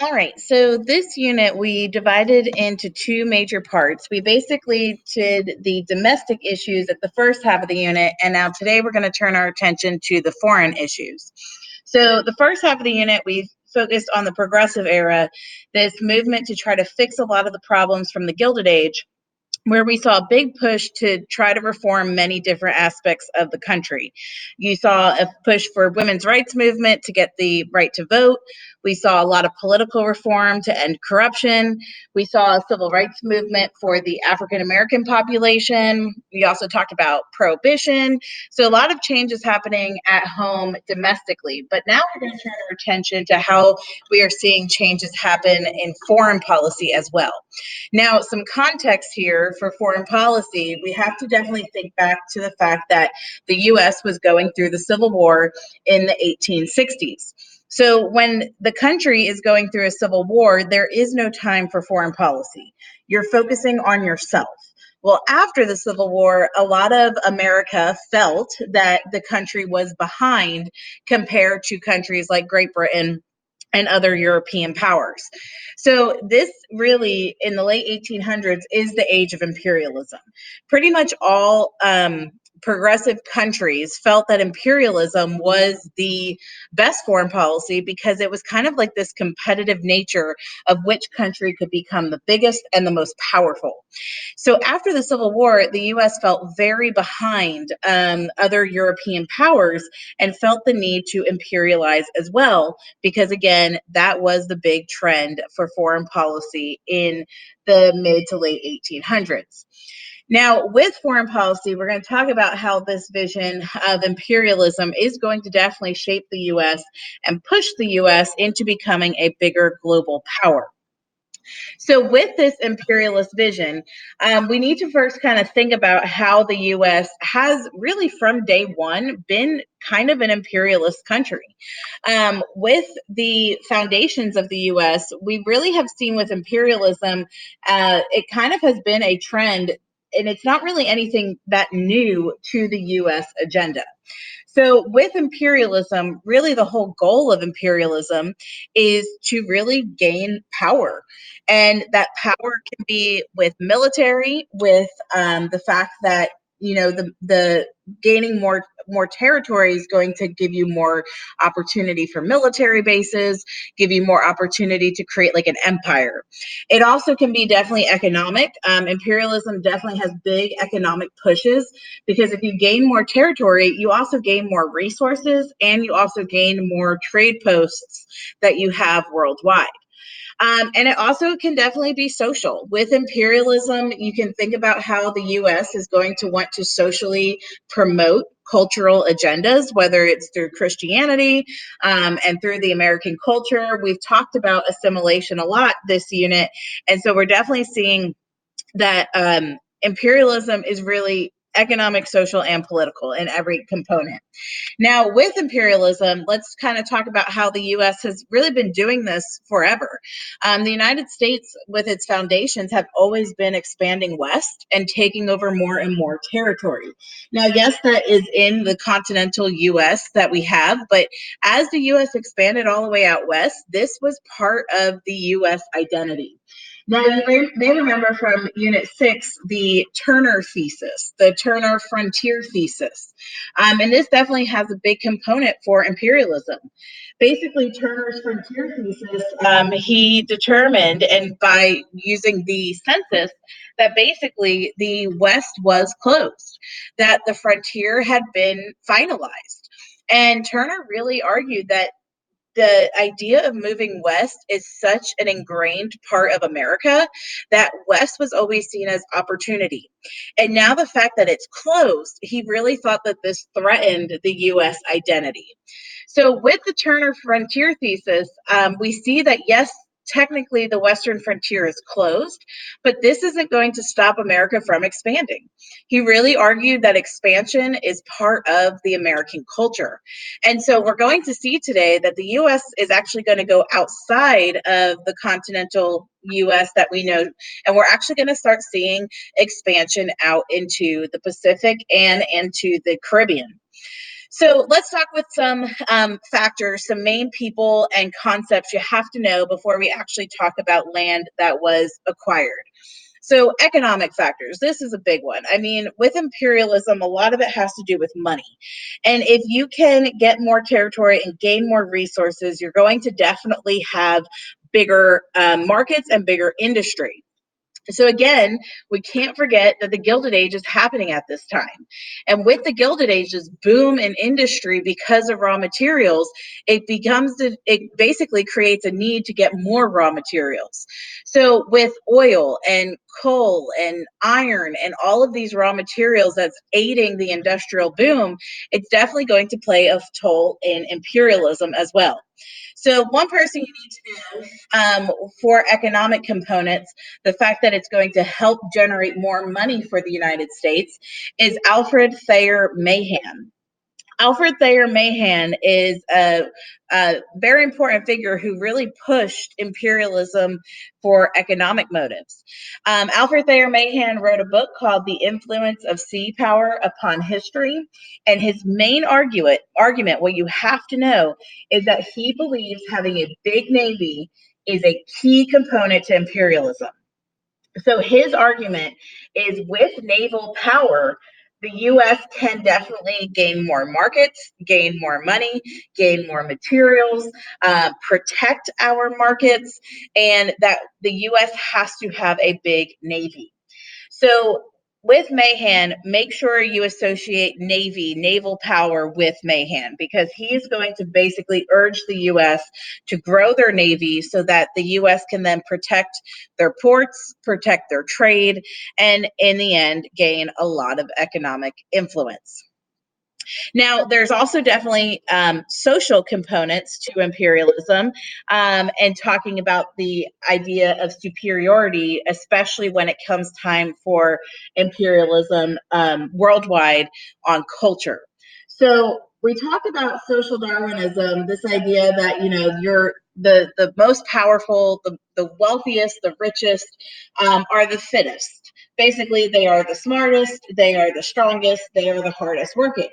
All right, so this unit we divided into two major parts. We basically did the domestic issues at the first half of the unit, and now today we're going to turn our attention to the foreign issues. So, the first half of the unit, we focused on the progressive era, this movement to try to fix a lot of the problems from the Gilded Age, where we saw a big push to try to reform many different aspects of the country. You saw a push for women's rights movement to get the right to vote. We saw a lot of political reform to end corruption. We saw a civil rights movement for the African American population. We also talked about prohibition. So a lot of changes happening at home domestically. But now we're going to turn our attention to how we are seeing changes happen in foreign policy as well. Now, some context here for foreign policy, we have to definitely think back to the fact that the US was going through the Civil War in the 1860s. So, when the country is going through a civil war, there is no time for foreign policy. You're focusing on yourself. Well, after the Civil War, a lot of America felt that the country was behind compared to countries like Great Britain and other European powers. So, this really, in the late 1800s, is the age of imperialism. Pretty much all progressive countries felt that imperialism was the best foreign policy because it was kind of like this competitive nature of which country could become the biggest and the most powerful. So after the Civil War, the US felt very behind other European powers and felt the need to imperialize as well, because again, that was the big trend for foreign policy in the mid to late 1800s. Now, with foreign policy, we're going to talk about how this vision of imperialism is going to definitely shape the US and push the US into becoming a bigger global power. So, with this imperialist vision, we need to first kind of think about how the US has really from day one been kind of an imperialist country. With the foundations of the US, we really have seen with imperialism, it kind of has been a trend. And it's not really anything that new to the US agenda. So, with imperialism, really the whole goal of imperialism is to really gain power. And that power can be with military, with the fact that the gaining more territory is going to give you more opportunity for military bases, give you more opportunity to create like an empire. It also can be definitely economic. Imperialism definitely has big economic pushes because if you gain more territory, you also gain more resources and you also gain more trade posts that you have worldwide. And it also can definitely be social. With imperialism, you can think about how the US is going to want to socially promote cultural agendas, whether it's through Christianity and through the American culture. We've talked about assimilation a lot this unit. And so we're definitely seeing that imperialism is really economic, social, and political in every component. Now, with imperialism, let's kind of talk about how the US has really been doing this forever. The United States, with its foundations, have always been expanding west and taking over more and more territory. Now, yes, that is in the continental US that we have, but as the US expanded all the way out west, this was part of the US identity. Now, you may remember from Unit 6 the Turner thesis, the Turner frontier thesis. And this definitely has a big component for imperialism. Basically, Turner's frontier thesis, he determined, and by using the census, that basically the West was closed, that the frontier had been finalized. And Turner really argued that the idea of moving west is such an ingrained part of America that west was always seen as opportunity. And now the fact that it's closed, he really thought that this threatened the US identity. So, with the Turner frontier thesis, we see that yes, technically the Western frontier is closed, but this isn't going to stop America from expanding. He really argued that expansion is part of the American culture. And so we're going to see today that the US is actually going to go outside of the continental US that we know, and we're actually going to start seeing expansion out into the Pacific and into the Caribbean. So let's talk with some factors, some main people and concepts you have to know before we actually talk about land that was acquired. So, economic factors, this is a big one. I mean, with imperialism, a lot of it has to do with money. And if you can get more territory and gain more resources, you're going to definitely have bigger markets and bigger industry. So again, we can't forget that the Gilded Age is happening at this time. And with the Gilded Age's boom in industry because of raw materials, it basically creates a need to get more raw materials. So with oil and coal and iron and all of these raw materials that's aiding the industrial boom, it's definitely going to play a toll in imperialism as well. So one person you need to for economic components, the fact that it's going to help generate more money for the United States is Alfred Thayer Mahan. Alfred Thayer Mahan is a very important figure who really pushed imperialism for economic motives. Alfred Thayer Mahan wrote a book called The Influence of Sea Power Upon History. And his main argument, what you have to know, is that he believes having a big navy is a key component to imperialism. So his argument is with naval power, the US can definitely gain more markets, gain more money, gain more materials, protect our markets, and that the US has to have a big navy. So with Mahan, make sure you associate Navy, naval power with Mahan, because he's going to basically urge the U.S. to grow their Navy so that the U.S. can then protect their ports, protect their trade, and in the end, gain a lot of economic influence. Now, there's also definitely social components to imperialism and talking about the idea of superiority, especially when it comes time for imperialism worldwide on culture. So we talk about social Darwinism, this idea that, you know, you're the most powerful, the wealthiest, the richest are the fittest. Basically, they are the smartest, they are the strongest, they are the hardest working.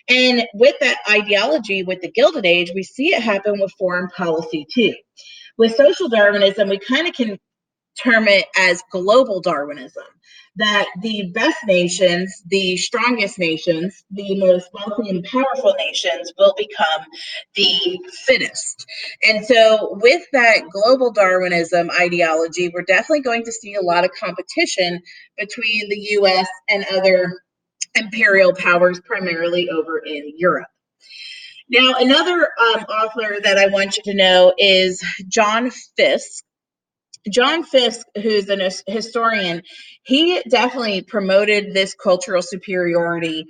And with that ideology, with the Gilded Age, we see it happen with foreign policy too. With social Darwinism, we kind of can term it as global Darwinism, that the best nations, the strongest nations, the most wealthy and powerful nations will become the fittest. And so, with that global Darwinism ideology, we're definitely going to see a lot of competition between the US and other imperial powers, primarily over in Europe. Now, another author that I want you to know is John Fiske. John Fiske, who's a historian, he definitely promoted this cultural superiority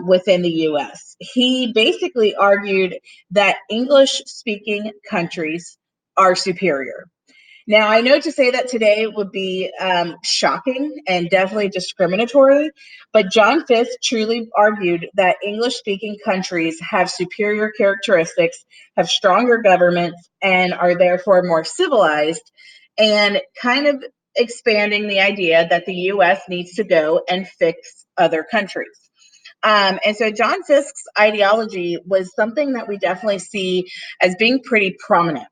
within the US. He basically argued that English speaking countries are superior. Now, I know to say that today would be shocking and definitely discriminatory, but John Fiske truly argued that English speaking countries have superior characteristics, have stronger governments, and are therefore more civilized, and kind of expanding the idea that the US needs to go and fix other countries. And so John Fiske's ideology was something that we definitely see as being pretty prominent.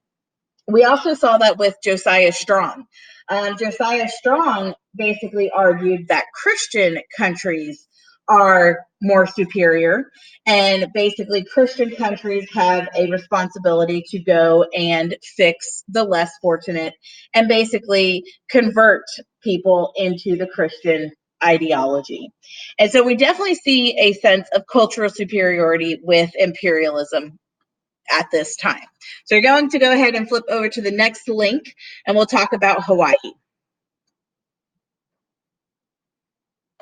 We also saw that with Josiah Strong. Josiah Strong basically argued that Christian countries are more superior, and basically, Christian countries have a responsibility to go and fix the less fortunate and basically convert people into the Christian ideology. And so, we definitely see a sense of cultural superiority with imperialism at this time. So you're going to go ahead and flip over to the next link and we'll talk about Hawaii.